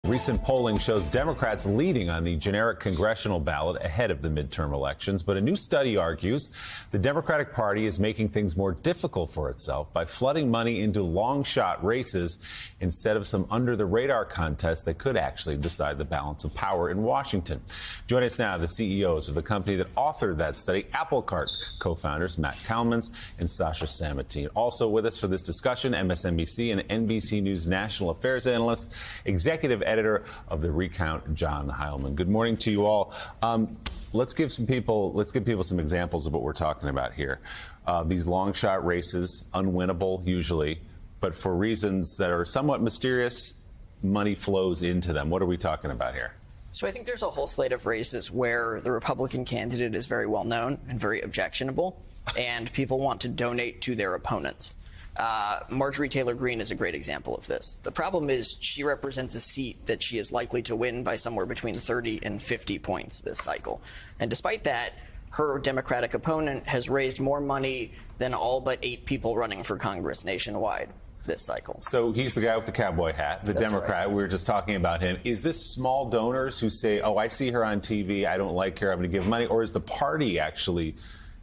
Recent polling shows Democrats leading on the generic congressional ballot ahead of the midterm elections. But a new study argues the Democratic Party is making things more difficult for itself by flooding money into long-shot races instead of some under-the-radar contests that could actually decide the balance of power in Washington. Join us now, the CEOs of the company that authored that study, Apple Cart co-founders Matt Kalmans and Sasha Samatine. Also with us for this discussion, MSNBC and NBC News national affairs analyst, executive editor of The Recount, John Heilemann. Good morning to you all. Let's give people some examples of what we're talking about here. These long shot races, unwinnable usually, but for reasons that are somewhat mysterious, money flows into them. What are we talking about here? So I think there's a whole slate of races where the Republican candidate is very well known and very objectionable, and people want to donate to their opponents. Marjorie Taylor Greene is a great example of this. The problem is she represents a seat that she is likely to win by somewhere between 30 and 50 points this cycle. And despite that, her Democratic opponent has raised more money than all but 8 people running for Congress nationwide this cycle. So he's the guy with the cowboy hat, the Democrat. Right. We were just talking about him. Is this small donors who say, oh, I see her on TV, I don't like her, I'm going to give money? Or is the party actually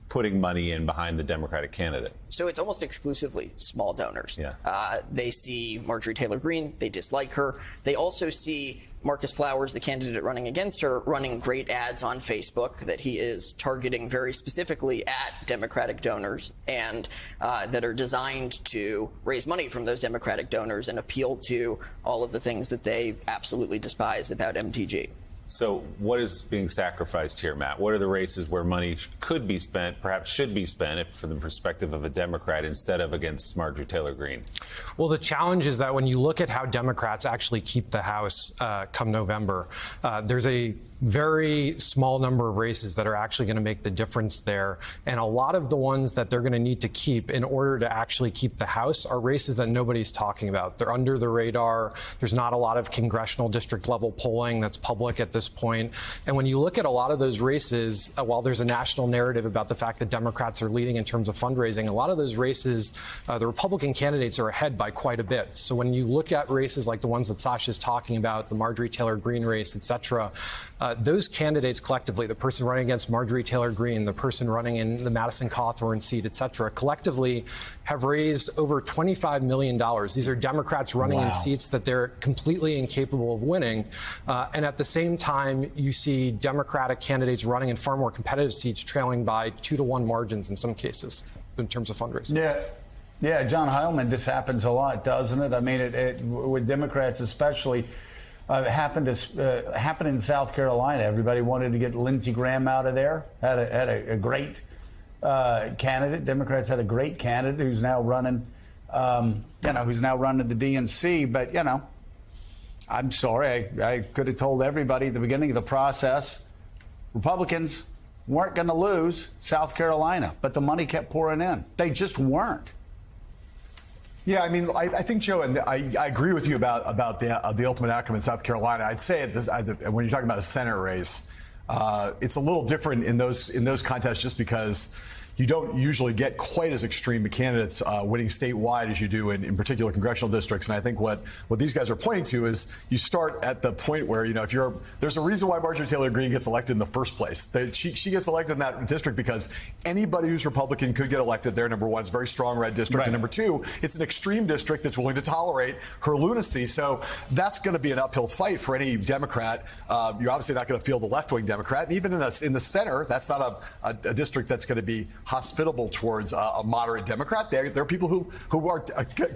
putting money in behind the Democratic candidate? So it's almost exclusively small donors. Yeah. They see Marjorie Taylor Greene, they dislike her. They also see Marcus Flowers, the candidate running against her, running great ads on Facebook that he is targeting very specifically at Democratic donors and that are designed to raise money from those Democratic donors and appeal to all of the things that they absolutely despise about MTG. So what is being sacrificed here, Matt? What are the races where money could be spent, perhaps should be spent, if from the perspective of a Democrat instead of against Marjorie Taylor Greene? Well, the challenge is that when you look at how Democrats actually keep the House come November, there's a very small number of races that are actually going to make the difference there. And a lot of the ones that they're going to need to keep in order to actually keep the House are races that nobody's talking about. They're under the radar. There's not a lot of congressional district level polling that's public at this point. And when you look at a lot of those races, while there's a national narrative about the fact that Democrats are leading in terms of fundraising, a lot of those races, the Republican candidates are ahead by quite a bit. So when you look at races like the ones that Sasha's talking about, the Marjorie Taylor Greene race, et cetera, those candidates collectively, the person running against Marjorie Taylor Greene, the person running in the Madison Cawthorn seat, et cetera, collectively have raised over $25 million. These are Democrats running in seats that they're completely incapable of winning. And at the same time, you see Democratic candidates running in far more competitive seats, trailing by 2-to-1 margins in some cases in terms of fundraising. Yeah, John Heilemann, this happens a lot, doesn't it? I mean, with Democrats especially. Happened in South Carolina. Everybody wanted to get Lindsey Graham out of there. Had a great candidate. Democrats had a great candidate who's now running, who's now running the DNC. But I'm sorry. I could have told everybody at the beginning of the process, Republicans weren't going to lose South Carolina, but the money kept pouring in. They just weren't. Yeah, I mean, I think, Joe, and I agree with you about the ultimate outcome in South Carolina. I'd say when you're talking about a Senate race, it's a little different in those contests just because you don't usually get quite as extreme candidates winning statewide as you do in particular congressional districts. And I think what these guys are pointing to is you start at the point where, there's a reason why Marjorie Taylor Greene gets elected in the first place. She gets elected in that district because anybody who's Republican could get elected there. Number one, it's a very strong red district. Right. And number two, it's an extreme district that's willing to tolerate her lunacy. So that's going to be an uphill fight for any Democrat. You're obviously not going to field the left-wing Democrat. And even in the center, that's not a district that's going to be hospitable towards a moderate Democrat. There are people who are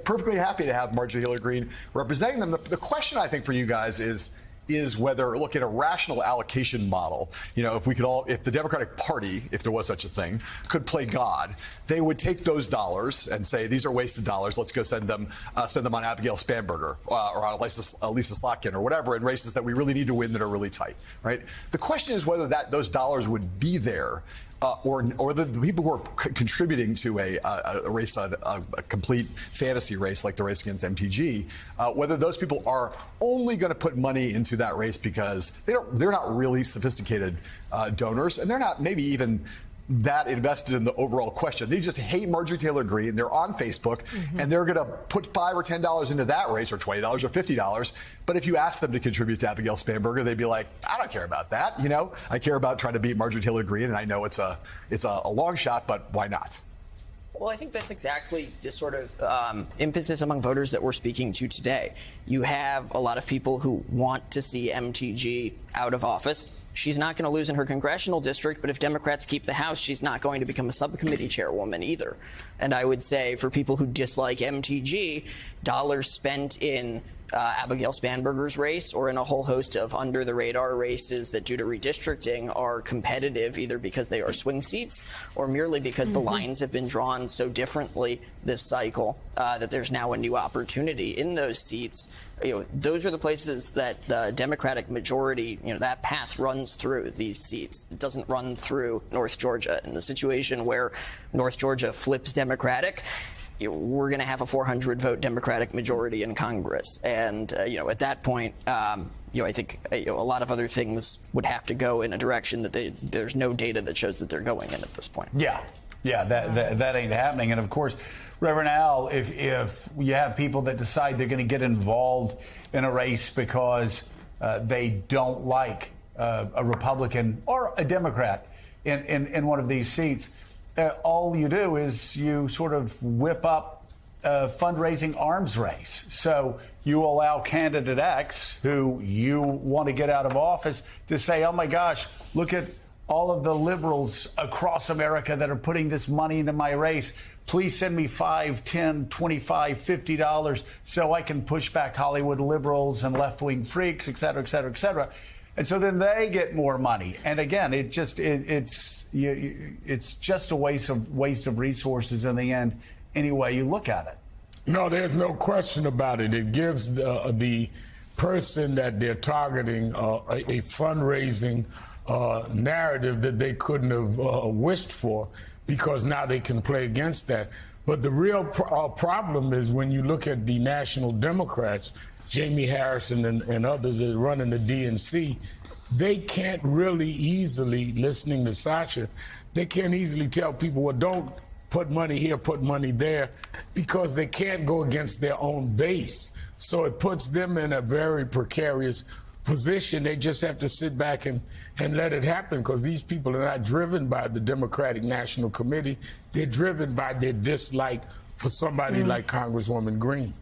perfectly happy to have Marjorie Taylor Greene representing them. The question, I think, for you guys is whether, look at a rational allocation model, if the Democratic Party, if there was such a thing, could play God, they would take those dollars and say, these are wasted dollars. Let's go spend them on Abigail Spanberger or on Lisa Slotkin or whatever in races that we really need to win that are really tight, right? The question is whether those dollars would be there or the people who are contributing to a race, a complete fantasy race like the race against MTG, whether those people are only going to put money into that race because they're not really sophisticated donors, and they're not maybe even that invested in the overall question. They just hate Marjorie Taylor Greene. They're on Facebook, and they're going to put $5 or $10 into that race, or $20 or $50. But if you ask them to contribute to Abigail Spanberger, they'd be like, I don't care about that. I care about trying to beat Marjorie Taylor Greene, and I know it's a long shot, but why not? Well, I think that's exactly the sort of impetus among voters that we're speaking to today. You have a lot of people who want to see MTG out of office. She's not going to lose in her congressional district, but if Democrats keep the House, she's not going to become a subcommittee chairwoman either. And I would say for people who dislike MTG, dollars spent in Abigail Spanberger's race or in a whole host of under-the-radar races that, due to redistricting, are competitive either because they are swing seats or merely because the lines have been drawn so differently this cycle that there's now a new opportunity in those seats. Those are the places that the Democratic majority, that path runs through these seats. It doesn't run through North Georgia. In the situation where North Georgia flips Democratic, we're going to have a 400-vote Democratic majority in Congress. And, at that point, I think a lot of other things would have to go in a direction that there's no data that shows that they're going in at this point. Yeah, that ain't happening. And, of course, Reverend Al, if you have people that decide they're going to get involved in a race because they don't like a Republican or a Democrat in one of these seats, all you do is you sort of whip up a fundraising arms race. So you allow candidate X, who you want to get out of office, to say, oh, my gosh, look at all of the liberals across America that are putting this money into my race. Please send me $5, $10, $25, $50 so I can push back Hollywood liberals and left-wing freaks, et cetera, et cetera, et cetera. And so then they get more money. And again, it's just a waste of resources in the end, any way you look at it. No, there's no question about it. It gives the person that they're targeting a fundraising narrative that they couldn't have wished for, because now they can play against that. But the real problem is when you look at the national Democrats, Jamie Harrison and others that are running the DNC, they can't really easily, listening to Sasha, they can't easily tell people, well, don't put money here, put money there, because they can't go against their own base. So it puts them in a very precarious position. They just have to sit back and let it happen, because these people are not driven by the Democratic National Committee. They're driven by their dislike for somebody like Congresswoman Greene.